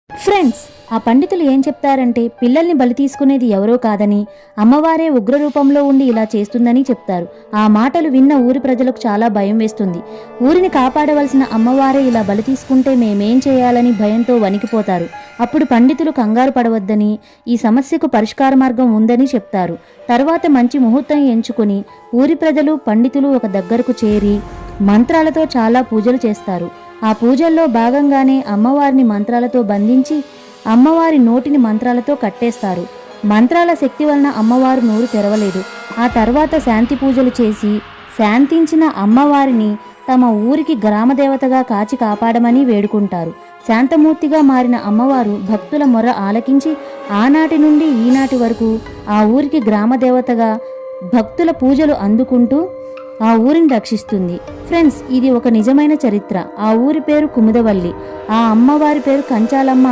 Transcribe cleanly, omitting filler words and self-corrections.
Friends, ఆ పండితులు ఏం చెప్తారంటే పిల్లల్ని బలి తీసుకునేది ఎవరో కాదని అమ్మవారే ఉగ్ర రూపంలో ఉండి ఇలా చేస్తుందని చెప్తారు. ఆ మాటలు విన్న ఊరి ప్రజలకు చాలా భయం వేస్తుంది. ఊరిని కాపాడవలసిన అమ్మవారే ఇలా బలి తీసుకుంటే మేమేం చేయాలని భయంతో వణికిపోతారు. అప్పుడు పండితులు కంగారు పడవద్దని, ఈ సమస్యకు పరిష్కార మార్గం ఉందని చెప్తారు. తర్వాత మంచి ముహూర్తం ఎంచుకుని ఊరి ప్రజలు పండితులు ఒక దగ్గరకు చేరి మంత్రాలతో చాలా పూజలు చేస్తారు. ఆ పూజల్లో భాగంగానే అమ్మవారిని మంత్రాలతో బంధించి అమ్మవారి నోటిని మంత్రాలతో కట్టేస్తారు. మంత్రాల శక్తి వలన అమ్మవారు నోరు తెరవలేదు. ఆ తర్వాత శాంతి పూజలు చేసి శాంతించిన అమ్మవారిని తమ ఊరికి గ్రామదేవతగా కాచి కాపాడమని వేడుకుంటారు. శాంతమూర్తిగా మారిన అమ్మవారు భక్తుల మొర ఆలకించి ఆనాటి నుండి ఈనాటి వరకు ఆ ఊరికి గ్రామదేవతగా భక్తుల పూజలు అందుకుంటూ ఆ ఊరిని రక్షిస్తుంది. ఫ్రెండ్స్, ఇది ఒక నిజమైన చరిత్ర. ఆ ఊరి పేరు కుముదవల్లి, ఆ అమ్మవారి పేరు కంచాలమ్మ.